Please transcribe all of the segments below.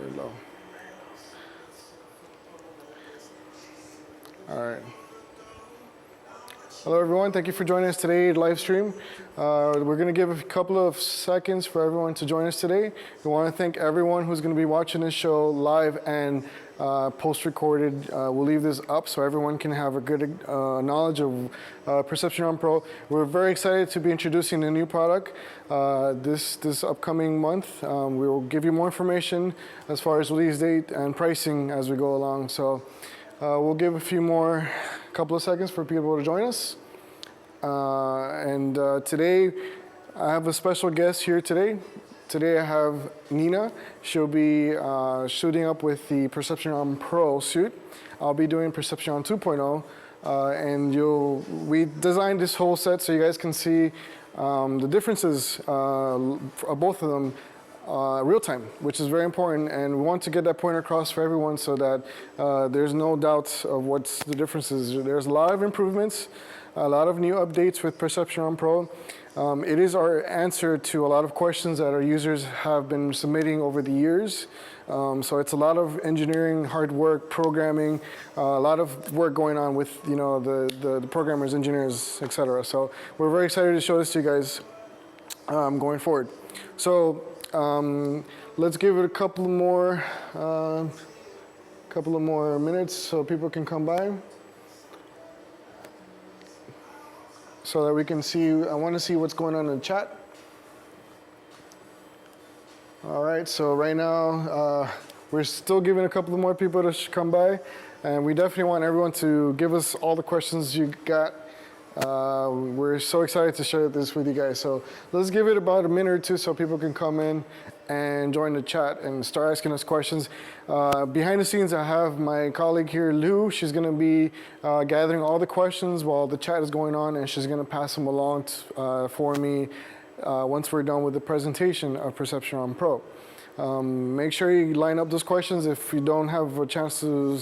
very low. All right. Hello everyone, thank you for joining us today live stream. We're going to give a couple of seconds for everyone to join us today. We want to thank everyone who's going to be watching this show live and post-recorded. We'll leave this up so everyone can have a good knowledge of Perception On Pro. We're very excited to be introducing a new product this upcoming month. We will give you more information as far as release date and pricing as we go along. So we'll give a couple of seconds for people to join us. Today, I have a special guest here today. Today I have Nina. She'll be shooting up with the Perception On Pro suit. I'll be doing Perception On 2.0. We designed this whole set so you guys can see the differences of both of them real time, which is very important, and we want to get that point across for everyone so that there's no doubt of what the difference is. There's a lot of improvements, a lot of new updates with Perception On Pro. It is our answer to a lot of questions that our users have been submitting over the years. So it's a lot of engineering, hard work, programming, a lot of work going on with the programmers, engineers, etc. So we're very excited to show this to you guys going forward. So let's give it a couple more minutes so people can come by, so that we can see. I want to see what's going on in the chat. All right, so right now we're still giving a couple more people to come by, and we definitely want everyone to give us all the questions you got. We're so excited to share this with you guys. So let's give it about a minute or two so people can come in and join the chat and start asking us questions. Behind the scenes, I have my colleague here, Lou. She's going to be gathering all the questions while the chat is going on, and she's going to pass them along for me once we're done with the presentation of Perception On Pro. Make sure you line up those questions. If we don't have a chance to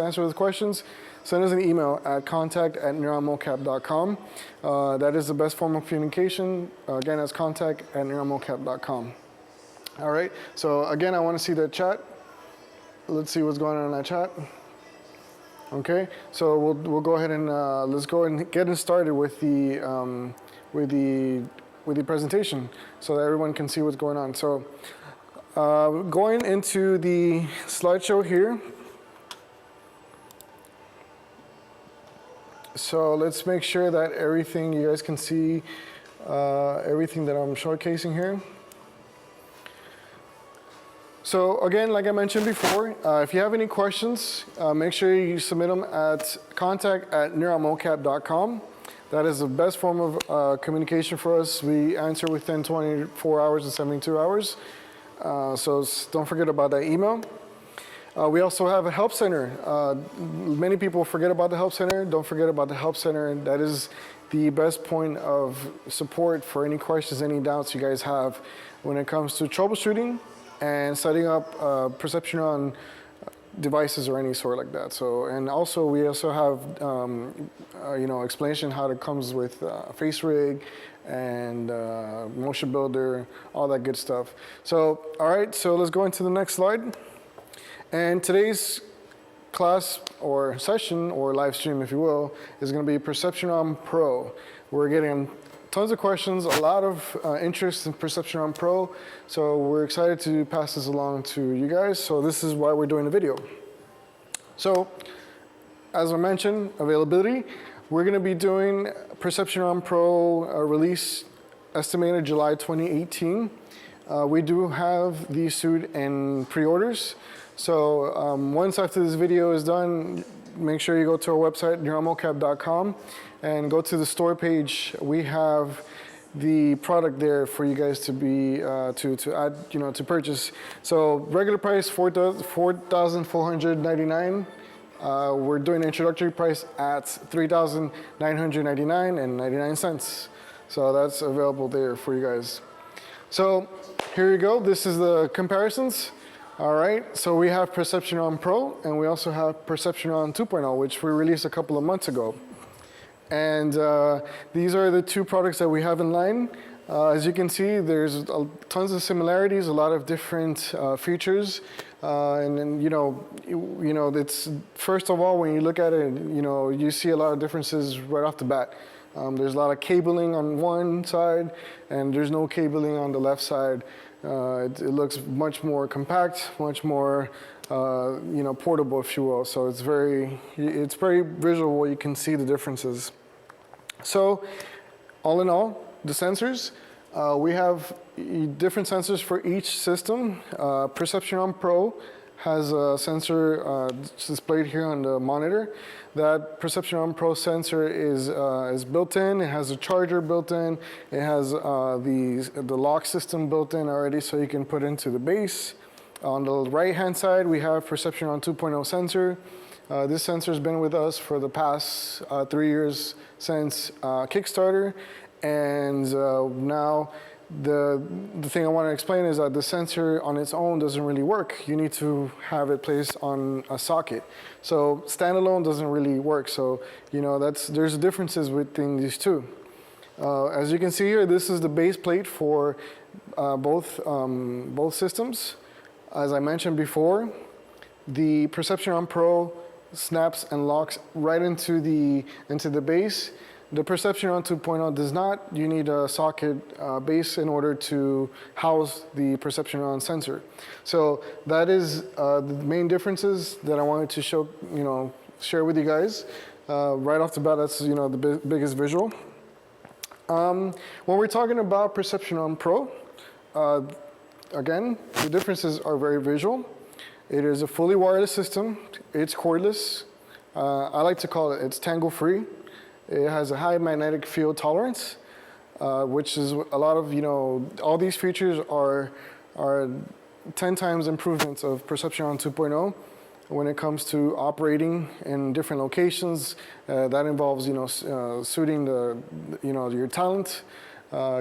answer those questions, send us an email at contact@neuronmocap.com. That is the best form of communication. Again, that's contact@neuronmocap.com. All right, so again, I want to see that chat. Let's see what's going on in that chat. Okay, so we'll go ahead and let's go and get it started with the presentation so that everyone can see what's going on. So going into the slideshow here. So let's make sure that everything, you guys can see everything that I'm showcasing here. So again, like I mentioned before, if you have any questions, make sure you submit them at contact@neuronmocap.com. That is the best form of communication for us. We answer within 24 hours and 72 hours. So don't forget about that email. We also have a help center. Many people forget about the help center. Don't forget about the help center. That is the best point of support for any questions, any doubts you guys have when it comes to troubleshooting and setting up Perception On devices or any sort like that. So, and also we also have explanation how it comes with face rig and motion builder, all that good stuff. So, all right, so let's go into the next slide. And today's class or session or live stream, if you will, is going to be Perception On Pro. We're getting tons of questions, a lot of interest in Perception On Pro. So we're excited to pass this along to you guys. So this is why we're doing the video. So as I mentioned, availability. We're going to be doing Perception On Pro release estimated July 2018. We do have the suit in pre-orders. So once after this video is done, make sure you go to our website, neuronmocap.com, and go to the store page. We have the product there for you guys to be to add, to purchase. So regular price $4,499. We're doing an introductory price at $3,999.99. So that's available there for you guys. So here you go. This is the comparisons. All right, so we have Perception On Pro, and we also have Perception On 2.0, which we released a couple of months ago. And these are the two products that we have in line. As you can see, there's tons of similarities, a lot of different features, and then it's first of all when you look at it, you see a lot of differences right off the bat. There's a lot of cabling on one side, and there's no cabling on the left side. It looks much more compact, much more portable, if you will. So it's very visual. You can see the differences. So all in all, the sensors, we have different sensors for each system. Perception Pro has a sensor displayed here on the monitor. That Perception Pro sensor is built in. It has a charger built in. It has the lock system built in already, so you can put into the base. On the right-hand side, we have Perception 2.0 sensor. This sensor has been with us for the past 3 years since Kickstarter. And now the thing I want to explain is that the sensor on its own doesn't really work. You need to have it placed on a socket. So standalone doesn't really work. So there's differences within these two. As you can see here, this is the base plate for both systems. As I mentioned before, the Perception Pro snaps and locks right into the base. The Perception 2.0 does not. You need a socket base in order to house the Perception sensor. So that is the main differences that I wanted to share with you guys. Right off the bat, that's the biggest visual. When we're talking about Perception Pro, again, the differences are very visual. It is a fully wireless system. It's cordless. I like to call it's tangle-free. It has a high magnetic field tolerance, which is a lot of, all these features are 10 times improvements of Perception 2.0 when it comes to operating in different locations. That involves, suiting your talent,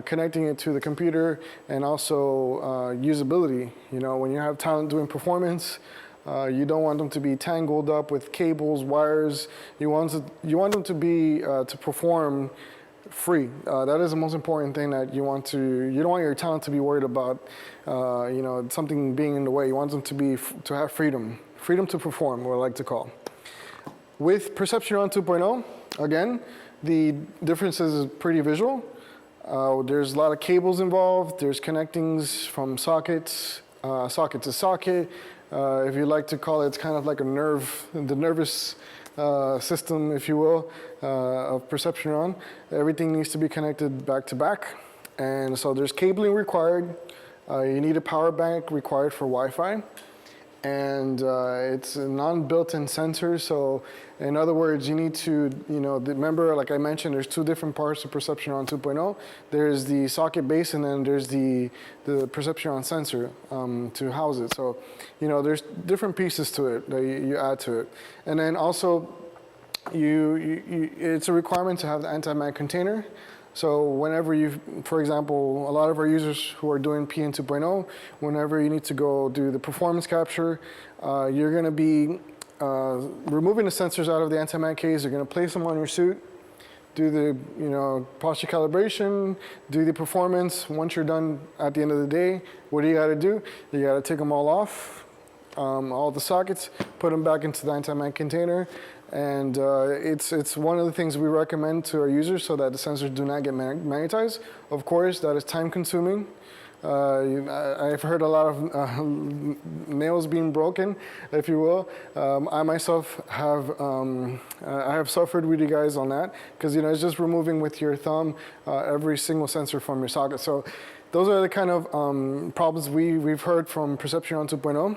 connecting it to the computer, and also usability. When you have talent doing performance, you don't want them to be tangled up with cables, wires. You want them to be to perform free. That is the most important thing that you don't want your talent to be worried about, something being in the way. You want them to have freedom to perform, what I like to call. With Perception 2.0, again, the difference is pretty visual. There's a lot of cables involved. There's connectings from sockets, socket to socket. If you like to call it, it's kind of like the nervous system, if you will, of Perception. Everything needs to be connected back to back. And so there's cabling required. You need a power bank required for Wi-Fi. And it's a non-built-in sensor. So in other words, you need to, remember, like I mentioned, there's two different parts of Perception 2.0. There's the socket base, and then there's the Perception sensor to house it. So, there's different pieces to it that you add to it. And then also, it's a requirement to have the anti-mag container. So whenever for example, a lot of our users who are doing PN 2.0, whenever you need to go do the performance capture, you're going to be removing the sensors out of the anti-mag case. You're going to place them on your suit, do the posture calibration, do the performance. Once you're done at the end of the day, what do you got to do? You got to take them all off, all the sockets, put them back into the anti-mag container. And it's one of the things we recommend to our users so that the sensors do not get magnetized. Of course, that is time consuming. I've heard a lot of nails being broken, if you will. I myself have suffered with you guys on that because it's just removing with your thumb every single sensor from your socket. So those are the kind of problems we've heard from Perception 2.0.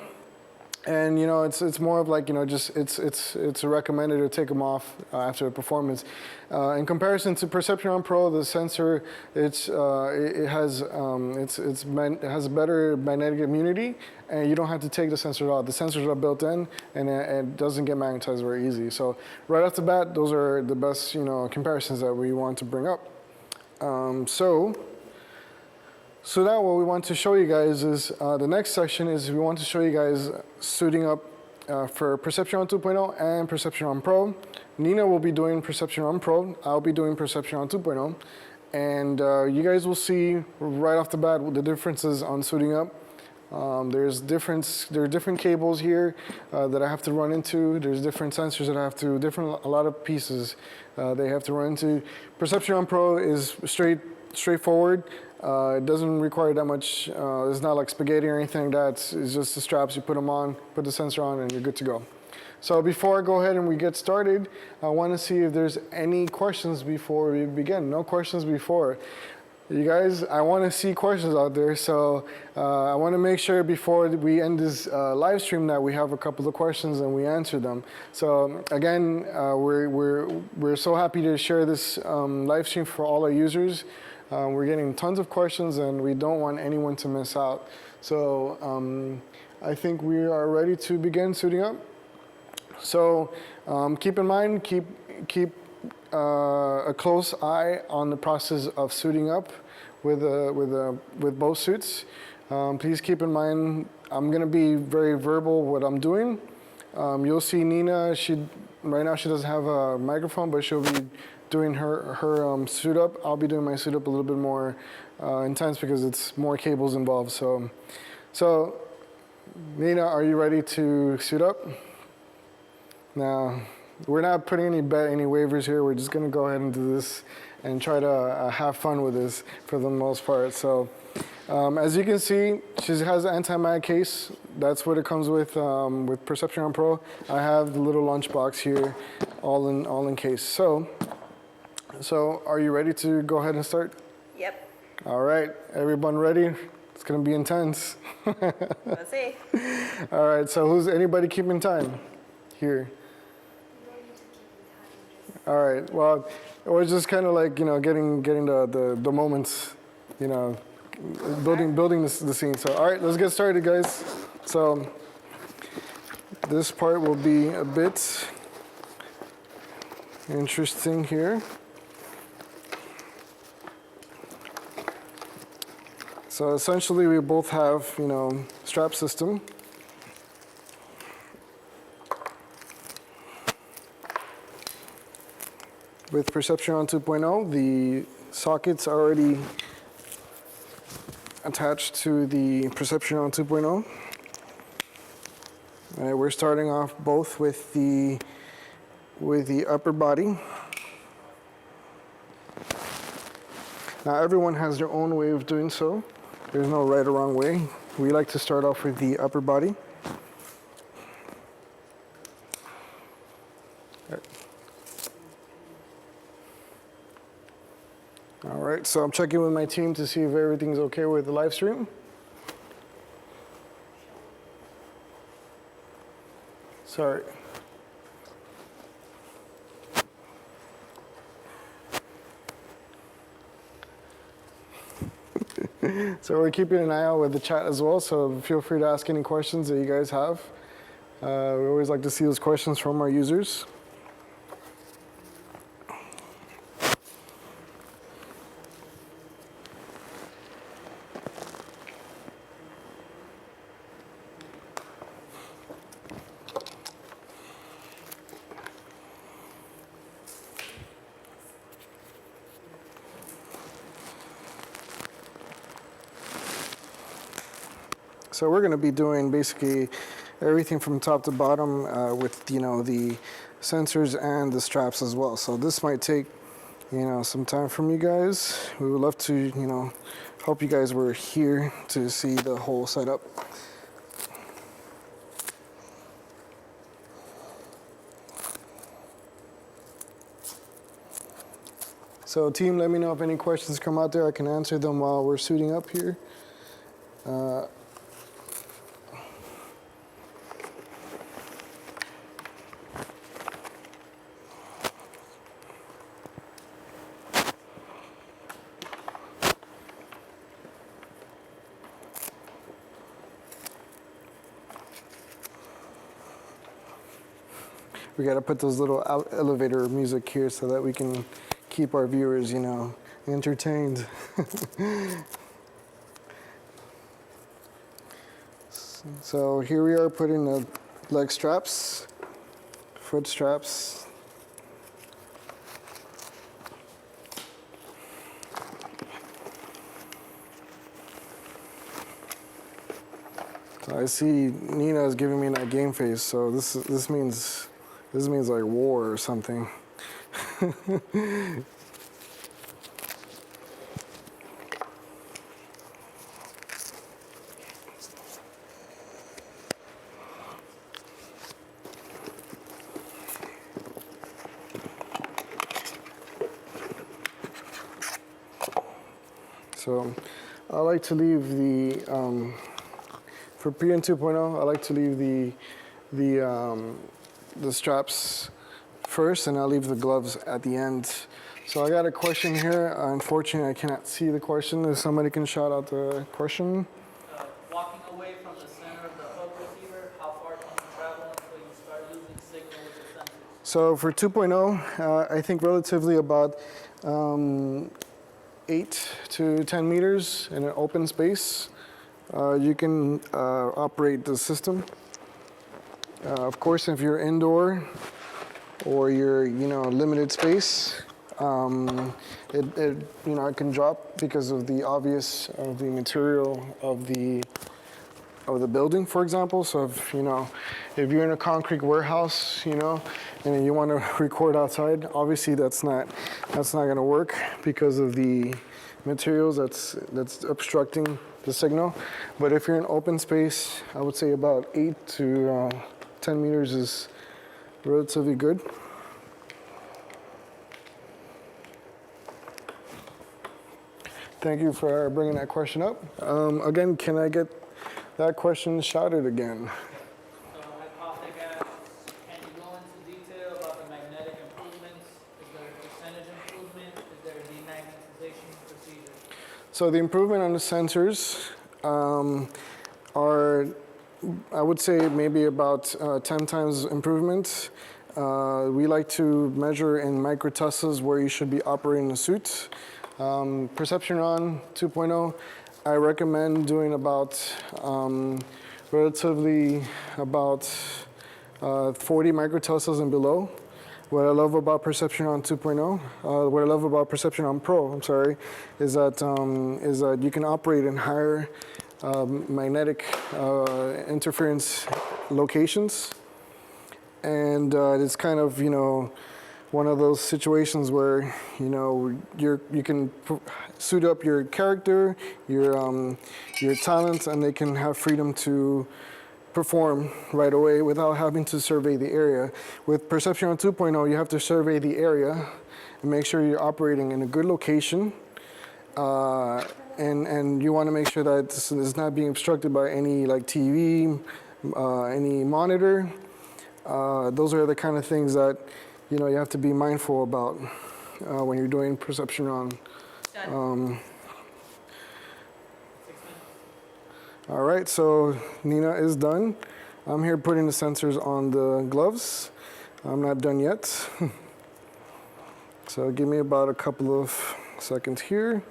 And it's more of like it's recommended to take them off after the performance. In comparison to Perception Pro, the sensor it has a better magnetic immunity, and you don't have to take the sensors out. The sensors are built in, and it doesn't get magnetized very easy. So right off the bat, those are the best comparisons that we want to bring up. So now what we want to show you guys is, the next section is we want to show you guys suiting up for Perception 2.0 and Perception Pro. Nina will be doing Perception Pro, I'll be doing Perception 2.0. And you guys will see right off the bat the differences on suiting up. There are different cables here that I have to run into. There's different sensors that I have to, a lot of pieces they have to run into. Perception Pro is straightforward. It doesn't require that much. It's not like spaghetti or anything like that. It's just the straps. You put them on, put the sensor on, and you're good to go. So before I go ahead and we get started, I want to see if there's any questions before we begin. No questions before. You guys, I want to see questions out there, so I want to make sure before we end this live stream that we have a couple of questions and we answer them. So again, we're so happy to share this live stream for all our users. We're getting tons of questions and we don't want anyone to miss out. So I think we are ready to begin suiting up. So keep in mind, keep a close eye on the process of suiting up with both suits. Please keep in mind, I'm going to be very verbal what I'm doing. You'll see Nina. Right now she doesn't have a microphone, but she'll be doing her suit up. I'll be doing my suit up a little bit more intense because it's more cables involved. So Nina, are you ready to suit up? Now, we're not putting any waivers here. We're just going to go ahead and do this and try to have fun with this for the most part. So, as you can see, she has an anti-mag case. That's what it comes with Perception Pro. I have the little lunchbox here, all in case. So, are you ready to go ahead and start? Yep. All right, everyone ready? It's going to be intense. Let's see. All right. So, anybody keeping time here? All right. Well, it was just kind of like getting the moments, building the scene. So all right, let's get started, guys. So this part will be a bit interesting here. So essentially, we both have strap system. With Perception 2.0, the sockets are already attached to the Perception 2.0. We're starting off both with the upper body. Now everyone has their own way of doing so. There's no right or wrong way. We like to start off with the upper body. All right, so I'm checking with my team to see if everything's okay with the live stream. Sorry. So we're keeping an eye out with the chat as well, so feel free to ask any questions that you guys have. We always like to see those questions from our users. So we're going to be doing basically everything from top to bottom with the sensors and the straps as well. So this might take some time from you guys. We would love to hope you guys were here to see the whole setup. So team, let me know if any questions come out there. I can answer them while we're suiting up here. We got to put those little elevator music here so that we can keep our viewers, entertained. So here we are putting the leg straps, foot straps. I see Nina is giving me that game face, so this means like war or something. So I like to leave the for PN 2.0. I like to leave the straps first, and I'll leave the gloves at the end. So I got a question here. Unfortunately, I cannot see the question. If somebody can shout out the question. Walking away from the center of the hub receiver, how far can you travel until you start losing signal with the sensors? So for 2.0, I think relatively about 8 to 10 meters in an open space. You can operate the system. Of course, if you're indoor or you're limited space, it can drop because of the obvious of the material of the building, for example. So if you're in a concrete warehouse, and you want to record outside, obviously that's not going to work because of the materials that's obstructing the signal. But if you're in open space, I would say about 8 to 10 meters is relatively good. Thank you for bringing that question up. Again, can I get that question shouted again? So Hypothec asks, can you go into detail about the magnetic improvements? Is there a percentage improvement? Is there a demagnetization procedure? So the improvement on the sensors are, I would say, maybe about 10 times improvement. We like to measure in microteslas where you should be operating the suit. Perception-On 2.0, I recommend doing about relatively about 40 microteslas and below. What I love about Perception-On 2.0, what I love about Perception-On Pro, is that you can operate in higher magnetic interference locations, and it's kind of one of those situations where you can suit up your character, your talent, and they can have freedom to perform right away without having to survey the area. With Perception-On 2.0, you have to survey the area and make sure you're operating in a good location, and you want to make sure that it's not being obstructed by any TV, any monitor. Those are the kind of things that you have to be mindful about when you're doing Perception-On. Done. All right, so Nina is done. I'm here putting the sensors on the gloves. I'm not done yet. So give me about a couple of seconds here.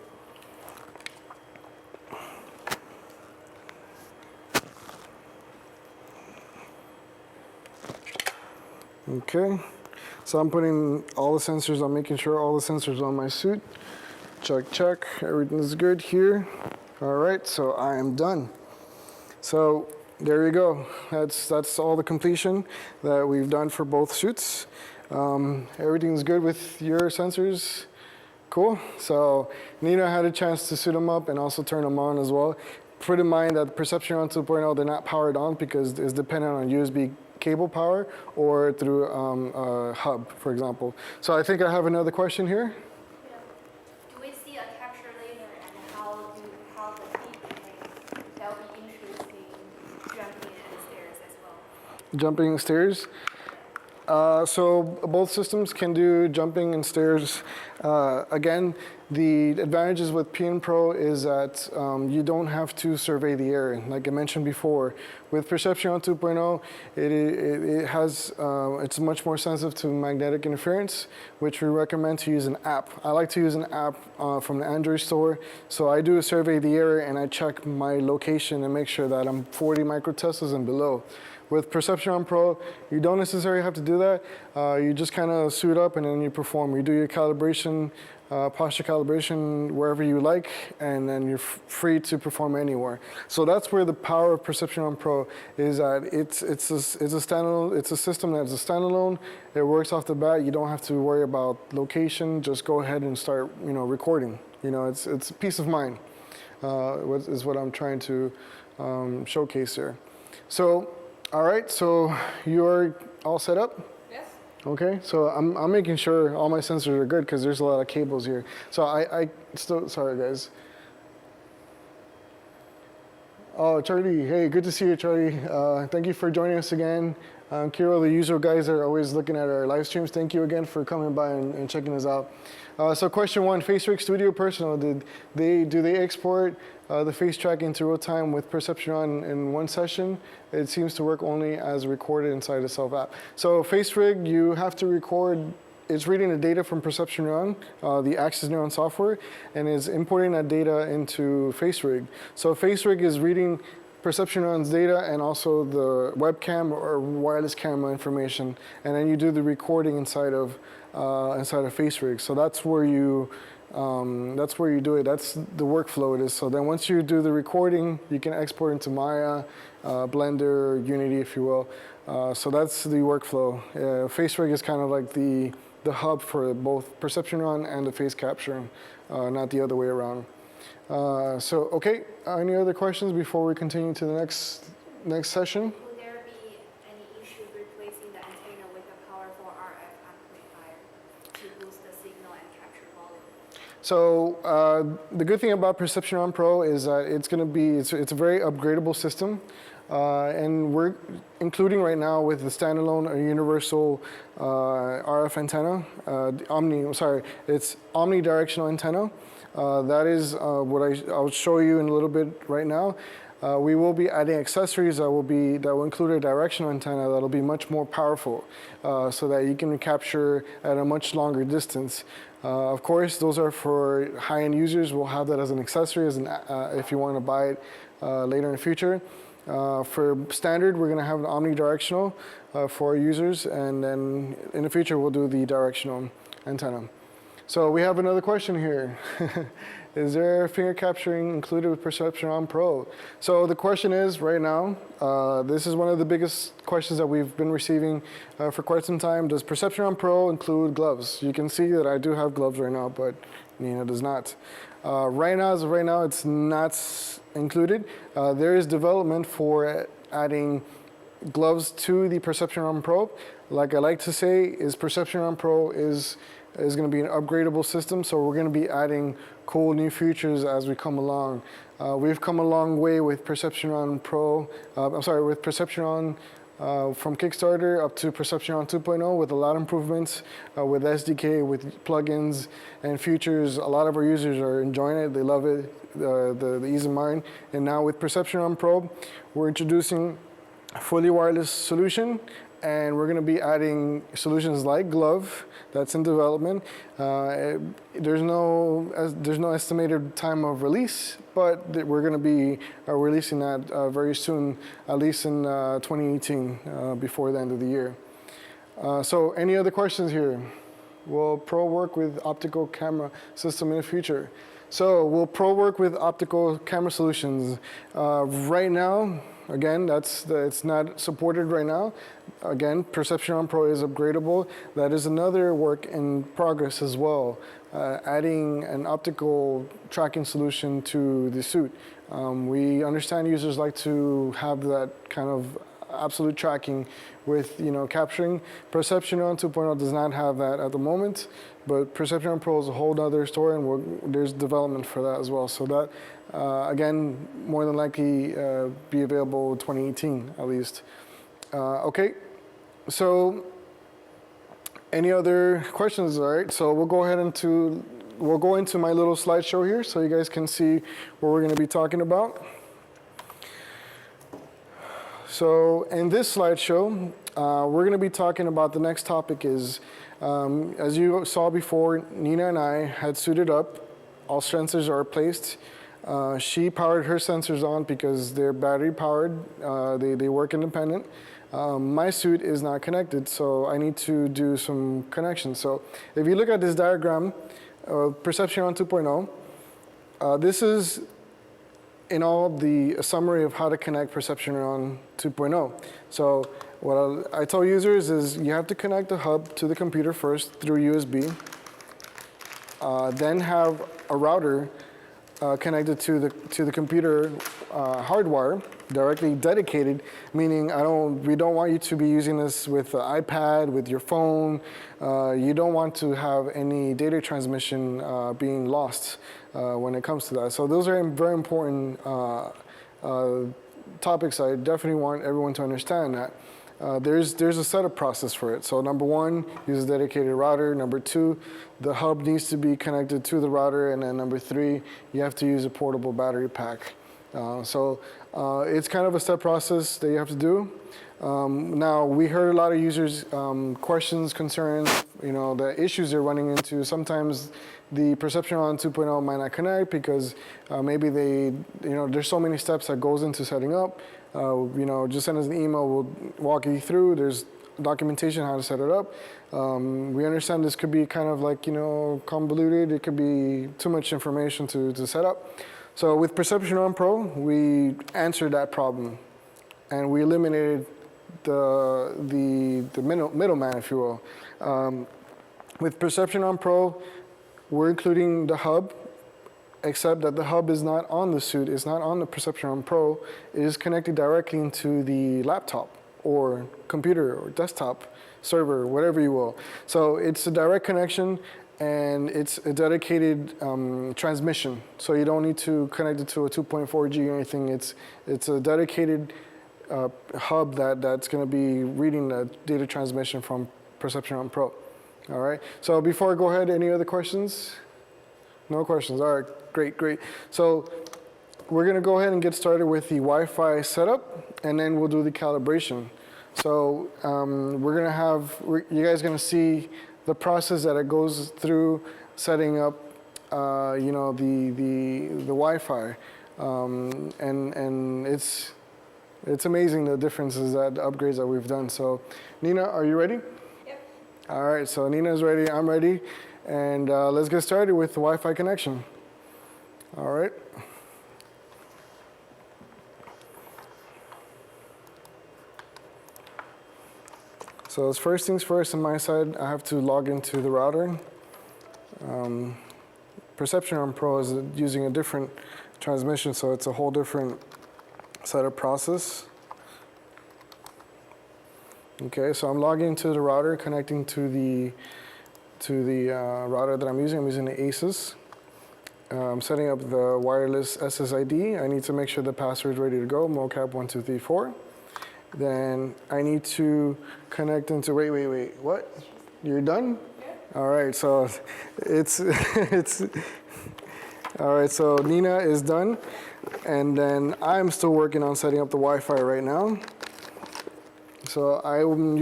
Okay. So I'm putting all the sensors, I'm making sure all the sensors on my suit. Check, check, everything's good here. All right, so I am done. So there you go. That's all the completion that we've done for both suits. Everything's good with your sensors. Cool. So Nina had a chance to suit them up and also turn them on as well. Put in mind that Perception-On 2.0, they're not powered on because it's dependent on USB cable power or through a hub, for example. So I think I have another question here. Yeah. Do we see a capture later, and how the feed behaves? That would be interesting, jumping the stairs as well. Jumping stairs. So both systems can do jumping and stairs. Again, the advantages with PN Pro is that you don't have to survey the area. Like I mentioned before, with Perception-On 2.0, it's much more sensitive to magnetic interference, which we recommend to use an app. I like to use an app from the Android store. So I do a survey the area and I check my location and make sure that I'm 40 microteslas and below. With Perception-On Pro, you don't necessarily have to do that. You just kind of suit up and then you perform. You do your calibration posture calibration wherever you like, and then you're free to perform anywhere. So that's where the power of Perception Pro is at. It's a standalone. It's a system that's a standalone. It works off the bat. You don't have to worry about location. Just go ahead and start, recording. It's peace of mind. Is what I'm trying to showcase here. So, all right. So you're all set up? Yes. Okay, so I'm making sure all my sensors are good because there's a lot of cables here. So I still, sorry guys. Oh, Charlie, hey, good to see you, Charlie. Thank you for joining us again. Kiro, the usual guys are always looking at our live streams. Thank you again for coming by and checking us out. So question one, FaceRig Studio Personal, do they export the face tracking to real time with Perception On in one session? It seems to work only as recorded inside the Self app. So FaceRig, you have to record, it's reading the data from Perception On, the Axis Neuron software, and is importing that data into FaceRig. So FaceRig is reading Perception On's data and also the webcam or wireless camera information, and then you do the recording inside of FaceRig. So that's where you do it. That's the workflow it is. So then once you do the recording, you can export into Maya, Blender, Unity, if you will. So that's the workflow. FaceRig is kind of like the hub for both Perception On and the face capturing, not the other way around. So okay, any other questions before we continue to the next session? Will there be any issue replacing the antenna with a powerful RF amplifier to boost the signal and capture volume? So the good thing about Perception On Pro is that it's a very upgradable system. And we're including right now with the standalone a universal RF antenna, it's omnidirectional antenna. That is what I'll show you in a little bit right now. We will be adding accessories that will include a directional antenna that'll be much more powerful, so that you can capture at a much longer distance. Of course, those are for high-end users. We'll have that as an accessory, if you want to buy it later in the future. For standard, we're going to have an omnidirectional for our users, and then in the future we'll do the directional antenna. So we have another question here. Is there finger capturing included with Perception On Pro? So the question is, right now, this is one of the biggest questions that we've been receiving for quite some time. Does Perception On Pro include gloves? You can see that I do have gloves right now, but Nina does not. Right now, it's not included. There is development for adding gloves to the Perception On Pro. Like I like to say, Perception On Pro is going to be an upgradable system, so we're going to be adding cool new features as we come along. We've come a long way with Perception On Pro. With Perception On from Kickstarter up to Perception On 2.0 with a lot of improvements with SDK, with plugins and features. A lot of our users are enjoying it. They love it, the ease of mind. And now with Perception On Pro, we're introducing a fully wireless solution, and we're going to be adding solutions like glove that's in development. There's no estimated time of release, but we're going to be releasing that very soon, at least in 2018, before the end of the year. So any other questions here? Will Pro work with optical camera system in the future? So will Pro work with optical camera solutions? Right now, again, it's not supported right now. Again, Perception On Pro is upgradable. That is another work in progress as well, adding an optical tracking solution to the suit. We understand users like to have that kind of absolute tracking with capturing. Perception On 2.0 does not have that at the moment, but Perception On Pro is a whole other story, and there's development for that as well. So that, again, more than likely be available in 2018 at least. Okay, so any other questions? All right, so we'll go into my little slideshow here so you guys can see what we're going to be talking about. So in this slideshow, we're going to be talking about the next topic is, as you saw before, Nina and I had suited up. All sensors are placed. She powered her sensors on because they're battery powered. They work independent. My suit is not connected, so I need to do some connections. So if you look at this diagram, Perception Neuron 2.0. This is in all the summary of how to connect Perception Neuron 2.0. So what I tell users is you have to connect the hub to the computer first through USB, then have a router connected to the computer hardwire, directly dedicated, meaning we don't want you to be using this with the iPad, with your phone. You don't want to have any data transmission being lost when it comes to that. So those are very important topics. I definitely want everyone to understand that. There's a setup process for it. So number one, use a dedicated router. Number two, the hub needs to be connected to the router. And then number three, you have to use a portable battery pack. It's kind of a step process that you have to do. Now, we heard a lot of users' questions, concerns, the issues they're running into. Sometimes the Perception Neuron 2.0 might not connect because maybe there's so many steps that goes into setting up. Just send us an email, we'll walk you through. There's documentation how to set it up. We understand this could be kind of like, convoluted. It could be too much information to set up. So with Perception Neuron Pro, we answered that problem and we eliminated the middleman, if you will. With Perception Neuron Pro, we're including the hub, except that the hub is not on the suit, it's not on the Perception Neuron Pro. It is connected directly into the laptop or computer or desktop server, whatever you will. So it's a direct connection and it's a dedicated transmission. So you don't need to connect it to a 2.4G or anything. It's a dedicated hub that's going to be reading the data transmission from Perception Neuron Pro. All right. So before I go ahead, any other questions? No questions. All right. Great. So we're going to go ahead and get started with the Wi-Fi setup, and then we'll do the calibration. So we're going to have, you guys going to see the process that it goes through setting up, the Wi-Fi, and it's amazing the differences, the upgrades that we've done. So Nina, are you ready? Yep. All right, so Nina's ready, I'm ready, and let's get started with the Wi-Fi connection. All right. So as first things first on my side, I have to log into the router. Perception Neuron Pro is using a different transmission, so it's a whole different setup process. Okay, so I'm logging into the router, connecting to the router that I'm using. I'm using the ASUS. I'm setting up the wireless SSID. I need to make sure the password is ready to go, mocap1234. Then I need to connect into, wait, what? You're done? Yeah. All right, so all right, so Nina is done. And then I'm still working on setting up the Wi-Fi right now. So I'm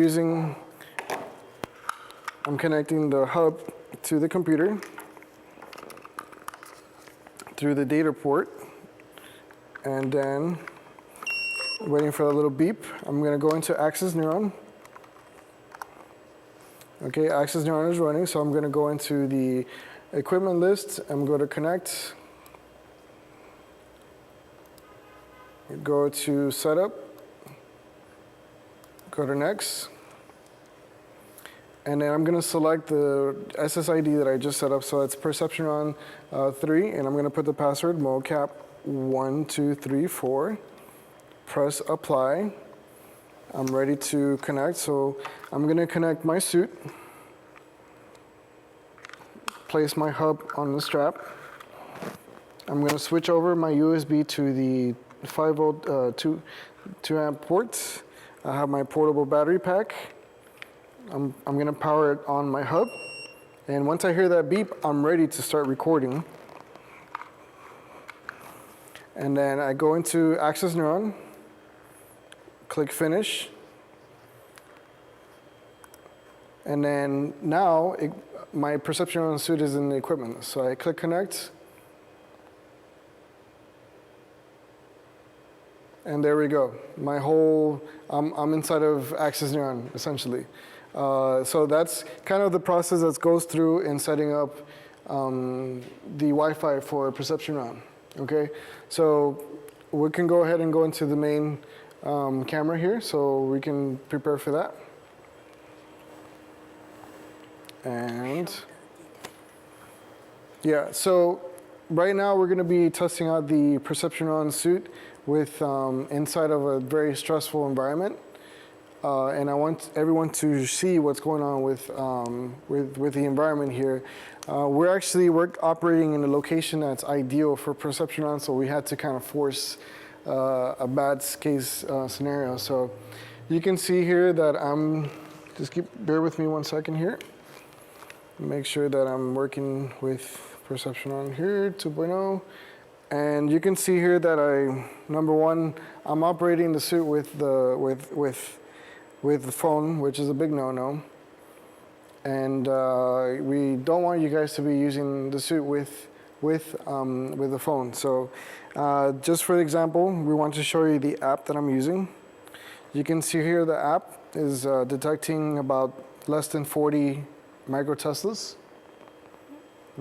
connecting the hub to the computer through the data port, and then waiting for a little beep. I'm going to go into Access Neuron. Okay, Access Neuron is running, so I'm going to go into the equipment list. I'm going to connect. Go to Setup. Go to Next. And then I'm going to select the SSID that I just set up. So it's Perception Neuron 3, and I'm going to put the password mocap1234. Press Apply. I'm ready to connect, so I'm going to connect my suit. Place my hub on the strap. I'm going to switch over my USB to the 5-volt 2 amp ports. I have my portable battery pack. I'm going to power it on my hub. And once I hear that beep, I'm ready to start recording. And then I go into Access Neuron. Click Finish. And then now my Perception Neuron suit is in the equipment. So I click Connect. And there we go. I'm inside of Access Neuron, essentially. So that's kind of the process that goes through in setting up the Wi-Fi for perception on. Okay, so we can go ahead and go into the main camera here, so we can prepare for that. And yeah, so right now we're going to be testing out the perception on suit with inside of a very stressful environment. And I want everyone to see what's going on with the environment here. We're operating in a location that's ideal for perception on, so we had to kind of force a bad case scenario. So you can see here that bear with me 1 second here. Make sure that I'm working with perception on here, 2.0. And you can see here that number one, I'm operating the suit with the phone, which is a big no-no. And we don't want you guys to be using the suit with the phone. So just for example, we want to show you the app that I'm using. You can see here the app is detecting about less than 40 microteslas.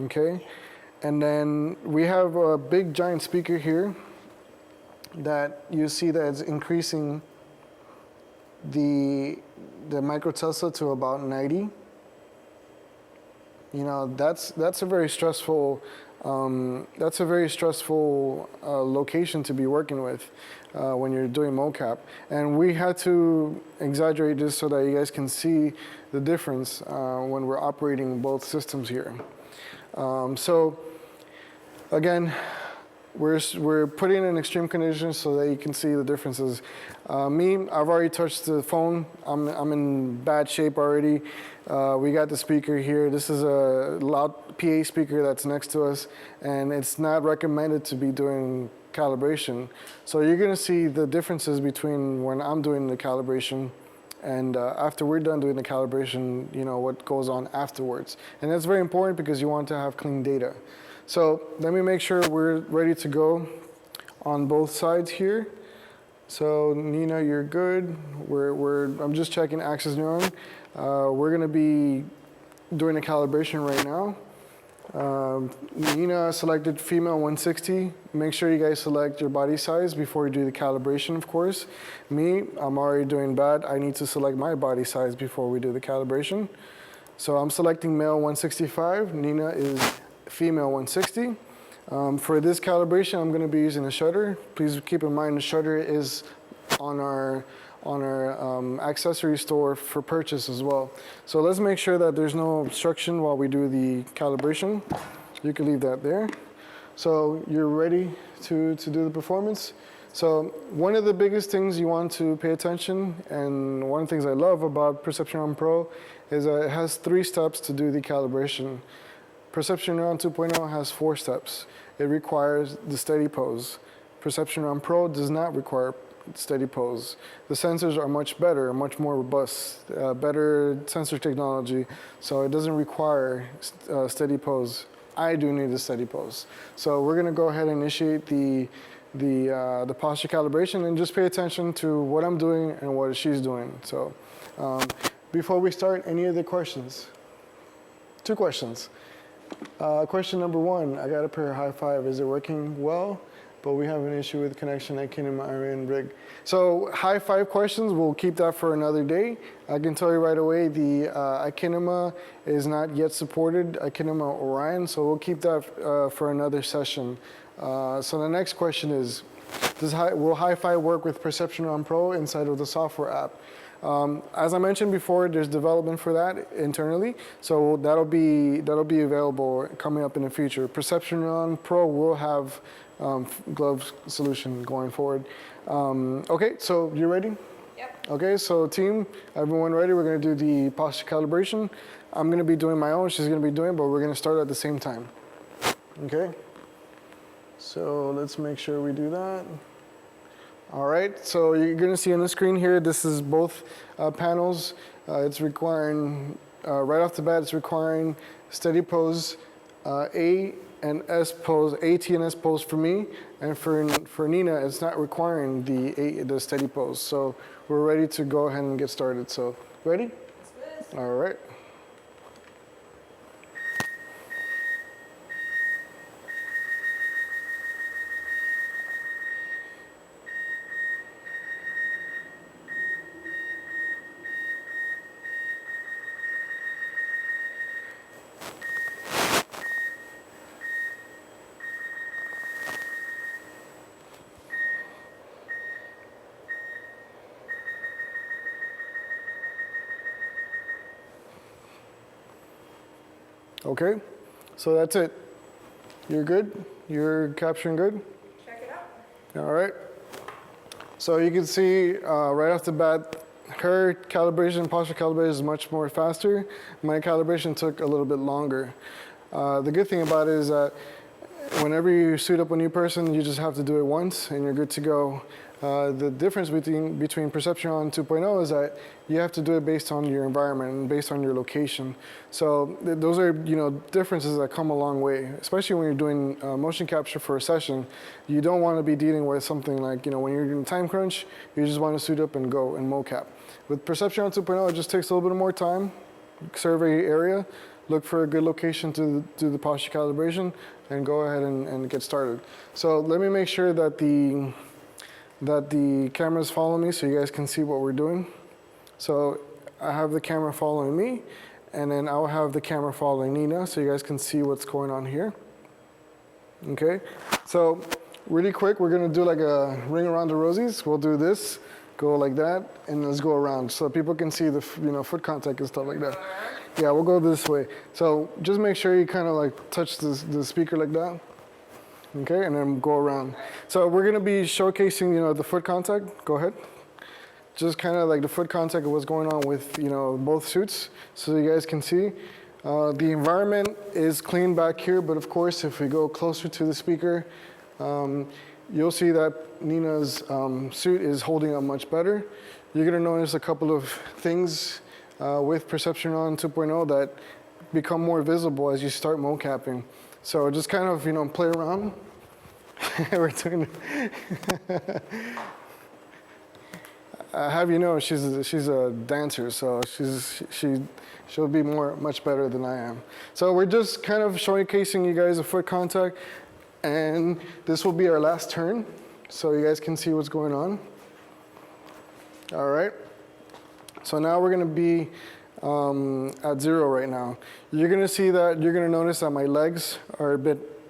Okay, and then we have a big giant speaker here that you see that it's increasing the microtesla to about 90. You know, that's a very stressful location to be working with when you're doing mocap. And we had to exaggerate this so that you guys can see the difference when we're operating both systems here. So again, we're putting in extreme conditions so that you can see the differences. I've already touched the phone. I'm in bad shape already. We got the speaker here. This is a loud PA speaker that's next to us, and it's not recommended to be doing calibration. So you're gonna see the differences between when I'm doing the calibration and after we're done doing the calibration, you know, what goes on afterwards. And that's very important because you want to have clean data. So let me make sure we're ready to go on both sides here. So Nina, you're good. I'm just checking access neuron. We're gonna be doing a calibration right now. Nina selected female 160. Make sure you guys select your body size before you do the calibration, of course. I'm already doing bad. I need to select my body size before we do the calibration. So I'm selecting male 165. Nina is female 160. For this calibration, I'm going to be using a shutter. Please keep in mind the shutter is on our accessory store for purchase as well. So let's make sure that there's no obstruction while we do the calibration. You can leave that there. So you're ready to do the performance. So one of the biggest things you want to pay attention, and one of the things I love about Perception On Pro is that it has 3 steps to do the calibration. Perception Neuron 2.0 has 4 steps. It requires the steady pose. Perception Neuron Pro does not require steady pose. The sensors are much better, much more robust, better sensor technology, so it doesn't require steady pose. I do need a steady pose. So we're gonna go ahead and initiate the posture calibration, and just pay attention to what I'm doing and what she's doing. So before we start, any other questions? 2 questions. Question number 1, I got a pair of high five. Is it working well? But we have an issue with connection at Kinema Iron Rig. So high five questions, we'll keep that for another day. I can tell you right away, the Kinema is not yet supported, Kinema Orion, so we'll keep that for another session. So the next question is, will Hi-Fi work with Perception On Pro inside of the software app? As I mentioned before, there's development for that internally, so that'll be available coming up in the future. Perception On Pro will have glove solution going forward. Okay, so you ready? Yep. Okay, so team, everyone ready? We're gonna do the posture calibration. I'm gonna be doing my own, she's gonna be doing, but we're gonna start at the same time. Okay? So let's make sure we do that. All right, so you're gonna see on the screen here, this is both panels. It's requiring, right off the bat, it's requiring steady pose, A and S pose, AT and S pose for me, and for Nina, it's not requiring the steady pose. So we're ready to go ahead and get started. So ready? Let's do this. All right. Okay, so that's it. You're good? You're capturing good? Check it out. All right. So you can see right off the bat, her calibration, posture calibration is much more faster. My calibration took a little bit longer. The good thing about it is that whenever you suit up a new person, you just have to do it once and you're good to go. The difference between Perception 2.0 is that you have to do it based on your environment and based on your location. So those are differences that come a long way, especially when you're doing motion capture for a session. You don't want to be dealing with something like when you're doing time crunch, you just want to suit up and go and mocap. With Perception 2.0, it just takes a little bit more time. Survey area, look for a good location to do the posture calibration, and go ahead and get started. So let me make sure that the cameras follow me so you guys can see what we're doing. So I have the camera following me, and then I'll have the camera following Nina so you guys can see what's going on here. Okay, so really quick, we're gonna do like a ring around the rosies. We'll do this, go like that, and let's go around so people can see the foot contact and stuff like that. Yeah, we'll go this way. So just make sure you kind of like touch the speaker like that. Okay, and then go around. So we're gonna be showcasing, the foot contact. Go ahead. Just kind of like the foot contact of what's going on with, both suits, so you guys can see. The environment is clean back here, but of course, if we go closer to the speaker, you'll see that Nina's suit is holding up much better. You're gonna notice a couple of things with Perception 2.0 that become more visible as you start mocapping. So just kind of, play around. We're doing have she's a dancer, so she'll be much better than I am. So we're just kind of showcasing you guys a foot contact, and this will be our last turn, so you guys can see what's going on. All right. So now we're gonna be at 0 right now. You're gonna notice that my legs are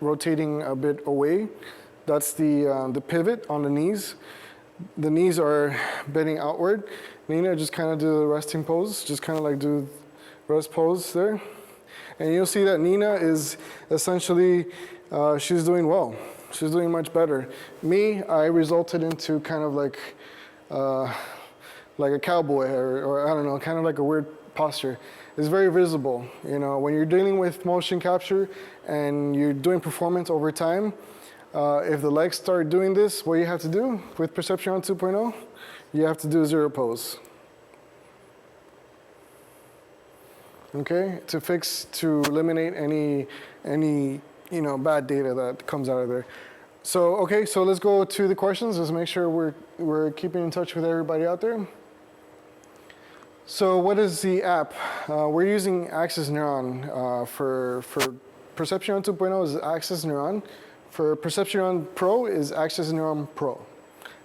rotating a bit away. That's the pivot on the knees. The knees are bending outward. Nina, just kind of do the resting pose. Just kind of like do rest pose there. And you'll see that Nina is essentially, she's doing well. She's doing much better. Me, I resulted into kind of like a cowboy or I don't know, kind of like a weird posture. It's very visible. When you're dealing with motion capture and you're doing performance over time, if the legs start doing this, what you have to do with Perception 2.0, you have to do 0 pose. Okay, to eliminate any bad data that comes out of there. So okay, so let's go to the questions. Let's make sure we're keeping in touch with everybody out there. So what is the app? We're using Axis Neuron for Perception 2.0 is Axis Neuron. For Perception Pro is Axis Neuron Pro.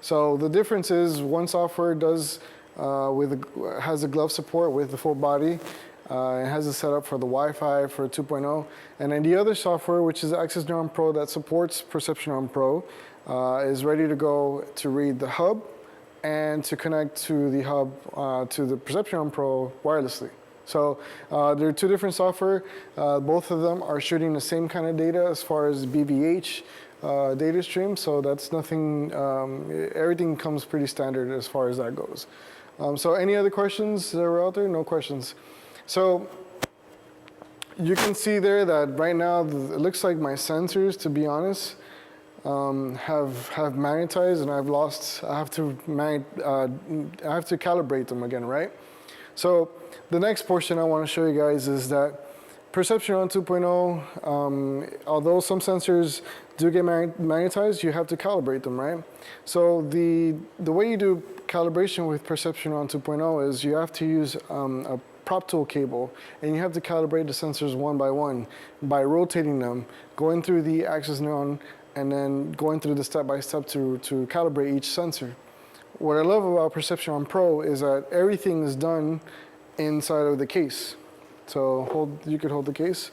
So the difference is one software has a glove support with the full body. It has a setup for the Wi-Fi for 2.0. And then the other software, which is Axis Neuron Pro that supports Perception Pro, is ready to go to read the hub and to connect to the hub to the Perception Pro wirelessly. So there are two different software. Both of them are shooting the same kind of data as far as BVH data stream. So that's nothing, everything comes pretty standard as far as that goes. So any other questions that were out there? No questions. So you can see there that right now it looks like my sensors, to be honest, have magnetized, and I have to calibrate them again, right? So the next portion I want to show you guys is that Perception 2.0, although some sensors do get magnetized, you have to calibrate them, right? So the way you do calibration with Perception 2.0 is you have to use a prop tool cable, and you have to calibrate the sensors one by one by rotating them, going through the axis neuron, and then going through the step-by-step to calibrate each sensor. What I love about Perception Pro is that everything is done inside of the case. So you could hold the case.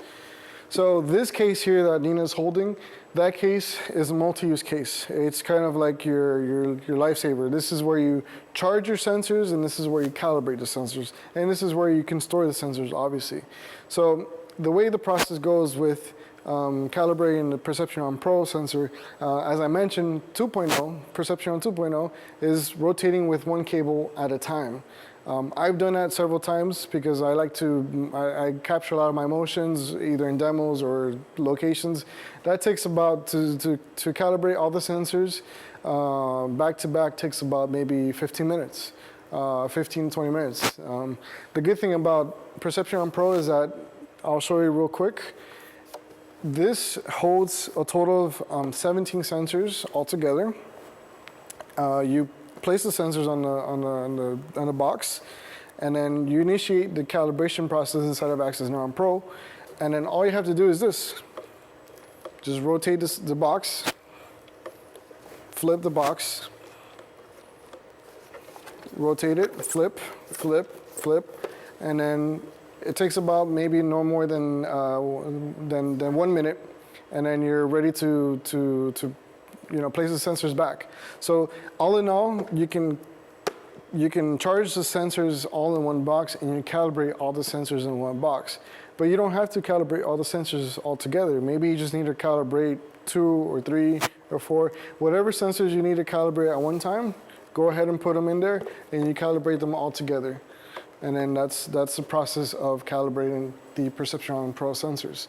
So this case here that Nina's holding, that case is a multi-use case. It's kind of like your lifesaver. This is where you charge your sensors, and this is where you calibrate the sensors. And this is where you can store the sensors, obviously. So the way the process goes with calibrating the Perception Pro sensor, as I mentioned, 2.0, Perception 2.0 is rotating with one cable at a time. I've done that several times because I like to, I capture a lot of my motions either in demos or locations. That takes about, to calibrate all the sensors, back to back takes about maybe 15 minutes, 15, 20 minutes. The good thing about Perception Pro is that, I'll show you real quick. This holds a total of 17 sensors altogether. You place the sensors on the box, and then you initiate the calibration process inside of Access Neuron Pro, and then all you have to do is this. Just rotate the box, flip the box, rotate it, flip, flip, flip, and then it takes about maybe no more than 1 minute, and then you're ready to place the sensors back. So all in all, you can charge the sensors all in one box, and you calibrate all the sensors in one box. But you don't have to calibrate all the sensors all together. Maybe you just need to calibrate 2 or 3 or 4, whatever sensors you need to calibrate at one time. Go ahead and put them in there, and you calibrate them all together. And then that's the process of calibrating the Perception Pro sensors.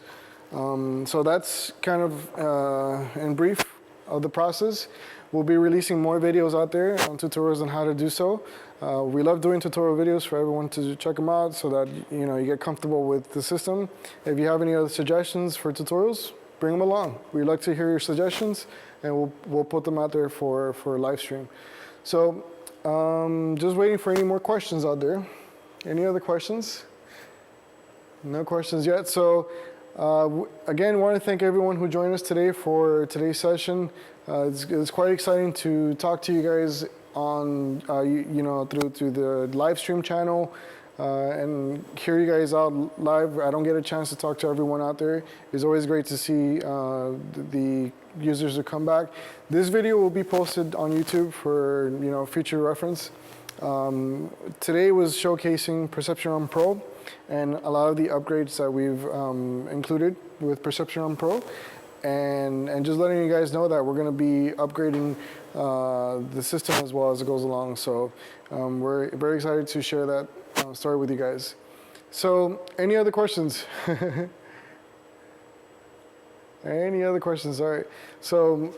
So that's kind of in brief of the process. We'll be releasing more videos out there on tutorials on how to do so. We love doing tutorial videos for everyone to check them out so that you get comfortable with the system. If you have any other suggestions for tutorials, bring them along. We'd like to hear your suggestions, and we'll put them out there for live stream. So just waiting for any more questions out there. Any other questions? No questions yet. So again, want to thank everyone who joined us today for today's session. It's quite exciting to talk to you guys on through the live stream channel and hear you guys out live. I don't get a chance to talk to everyone out there. It's always great to see the users who come back. This video will be posted on YouTube for future reference. Today was showcasing Perception Pro and a lot of the upgrades that we've included with Perception Pro, and just letting you guys know that we're going to be upgrading the system as well as it goes along. So we're very excited to share that story with you guys. So any other questions? Any other questions? All right. So.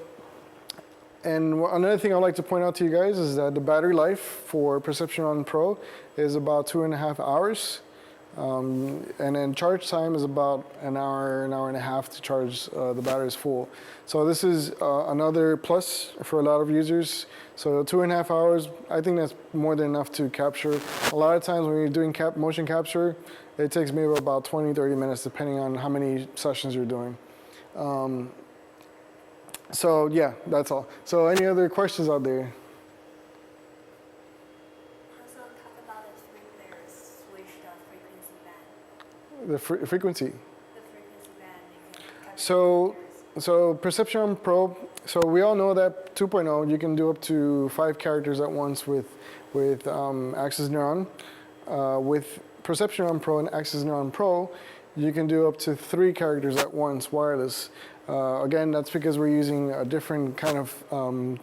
And another thing I'd like to point out to you guys is that the battery life for Perception Pro is about 2.5 hours. And then charge time is about an hour and a half to charge the batteries full. So this is another plus for a lot of users. So 2.5 hours, I think that's more than enough to capture. A lot of times when you're doing motion capture, it takes maybe about 20, 30 minutes depending on how many sessions you're doing. So yeah, that's all. So any other questions out there? Also talk about the three-layer switched frequency band. The frequency. The frequency band you can capture So, layers. so Perception Pro. So we all know that 2.0 you can do up to 5 characters at once with Access Neuron. With Perception Pro and Access Neuron Pro, you can do up to 3 characters at once wireless. Again, that's because we're using a different kind of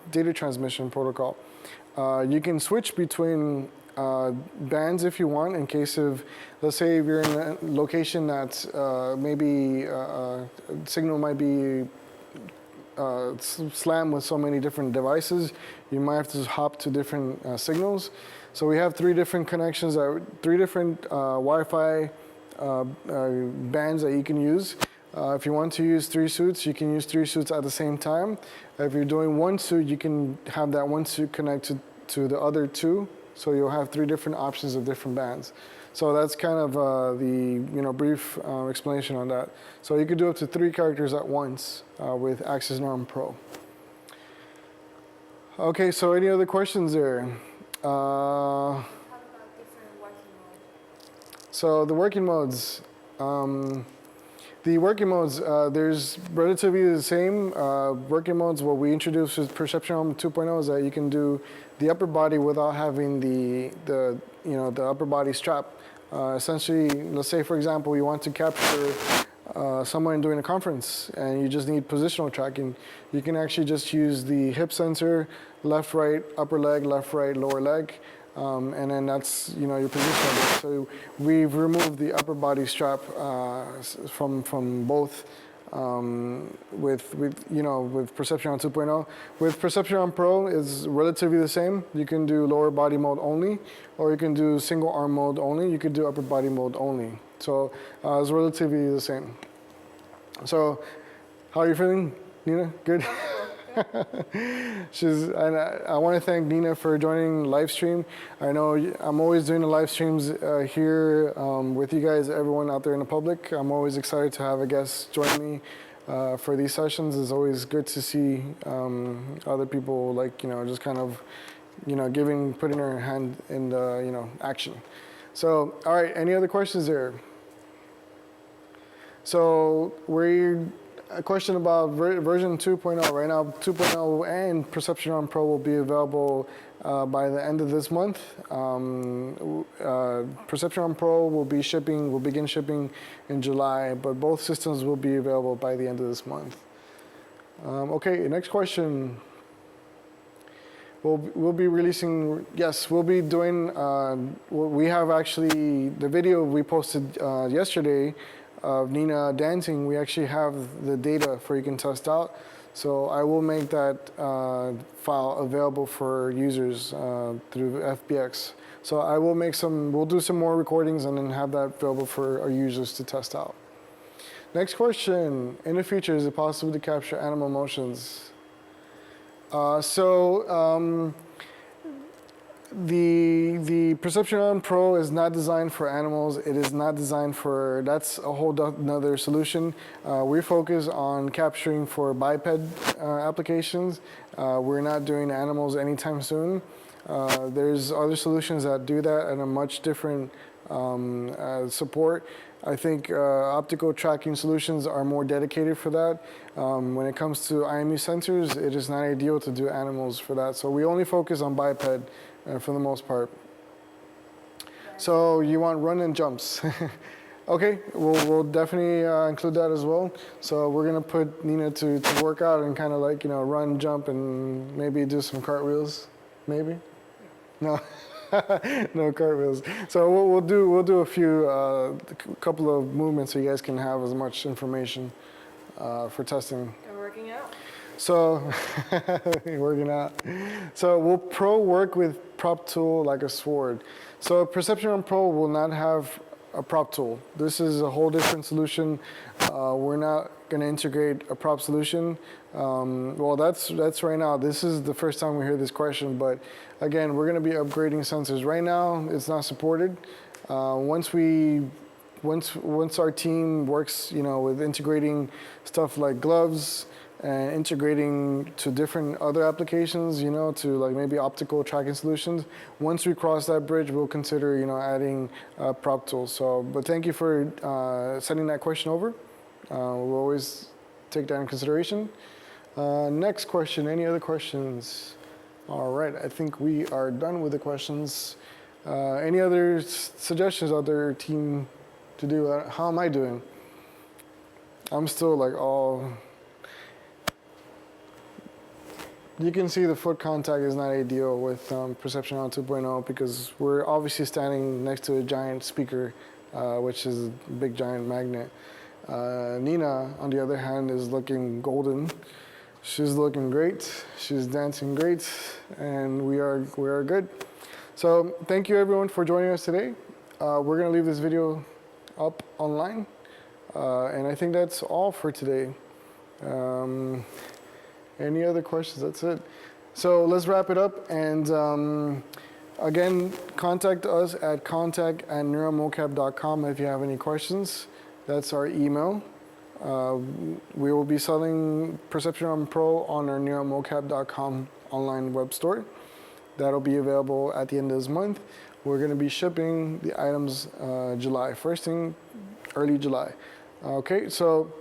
data transmission protocol. You can switch between bands if you want, in case of, let's say if you're in a location that's maybe signal might be slammed with so many different devices, you might have to hop to different signals. So we have 3 different connections, 3 different Wi-Fi bands that you can use. If you want to use 3 suits, you can use 3 suits at the same time. If you're doing 1 suit, you can have that 1 suit connected to the other 2. So you'll have 3 different options of different bands. So that's kind of the brief explanation on that. So you could do up to 3 characters at once with Access Neuron Pro. Okay, so any other questions there? Talk about different working modes. So the working modes. There's relatively the same working modes. What we introduced with Perception 2.0 is that you can do the upper body without having the upper body strap Essentially, let's say for example, you want to capture someone doing a conference and you just need positional tracking, you can actually just use the hip sensor, left, right, upper leg, left, right, lower leg, and then that's your position. So we've removed the upper body strap from both with Perception on 2.0. With Perception on Pro, it's relatively the same. You can do lower body mode only, or you can do single arm mode only. You could do upper body mode only. So it's relatively the same. So how are you feeling, Nina? Good? I want to thank Nina for joining live stream. I know I'm always doing the live streams here with you guys, everyone out there in the public. I'm always excited to have a guest join me for these sessions. It's always good to see other people just kind of putting their hand in the action. So all right, any other questions there? So a question about version 2.0. Right now, 2.0 and Perception on Pro will be available by the end of this month. Perception on Pro will begin shipping in July, but both systems will be available by the end of this month. Okay, next question. We'll be releasing, yes, we'll be doing, we have actually, the video we posted yesterday of Nina dancing, we actually have the data for you can test out. So I will make that file available for users through FBX. So I will we'll do some more recordings and then have that available for our users to test out. Next question, in the future, is it possible to capture animal motions? The Perception on Pro is not designed for animals. It is not designed for, that's a whole another solution. We focus on capturing for biped applications. We're not doing animals anytime soon. There's other solutions that do that at a much different support. I think optical tracking solutions are more dedicated for that. When it comes to IMU sensors, it is not ideal to do animals for that. So we only focus on biped for the most part. So you want run and jumps. Okay, we'll definitely include that as well. So we're gonna put Nina to work out and kind of run, jump, and maybe do some cartwheels, maybe? No. No cartwheels. So we'll do a few couple of movements so you guys can have as much information for testing. I'm working out. So working out. So will Pro work with prop tool like a sword? So Perception on Pro will not have a prop tool. This is a whole different solution. We're not going to integrate a prop solution. Well, that's right now. This is the first time we hear this question, but again, we're going to be upgrading sensors. Right now, it's not supported. Once our team works, with integrating stuff like gloves and integrating to different other applications, to maybe optical tracking solutions. Once we cross that bridge, we'll consider, adding prop tools. So, but thank you for sending that question over. We'll always take that in consideration. Next question, any other questions? All right, I think we are done with the questions. Any other suggestions out there, team, to do? How am I doing? I'm still all... You can see the foot contact is not ideal with Perception on 2.0 because we're obviously standing next to a giant speaker, which is a big giant magnet. Nina, on the other hand, is looking golden. She's looking great. She's dancing great, and we are good. So thank you everyone for joining us today. We're gonna leave this video up online, and I think that's all for today. Any other questions? That's it. So let's wrap it up. And again, contact us at contact@neuromocap.com if you have any questions. That's our email. We will be selling Perception on Pro on our neuromocap.com online web store. That'll be available at the end of this month. We're going to be shipping the items July 1st, early July. Okay, so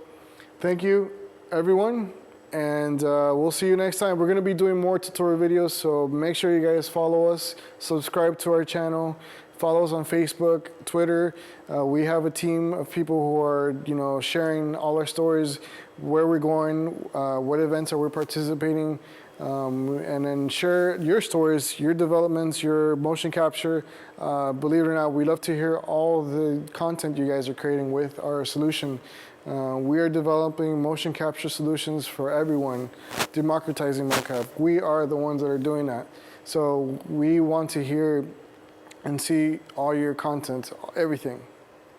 thank you, everyone. And we'll see you next time. We're going to be doing more tutorial videos, so make sure you guys follow us, subscribe to our channel. Follow us on Facebook, Twitter. We have a team of people who are, sharing all our stories, where we're going, what events are we participating, and then share your stories, your developments, your motion capture. Believe it or not, we love to hear all the content you guys are creating with our solution. We are developing motion capture solutions for everyone, democratizing mocap. We are the ones that are doing that. So we want to hear and see all your content, everything.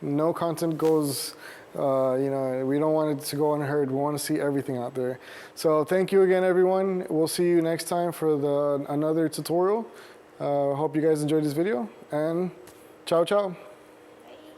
No content goes, we don't want it to go unheard. We want to see everything out there. So thank you again, everyone. We'll see you next time for another tutorial. Hope you guys enjoyed this video, and ciao, ciao.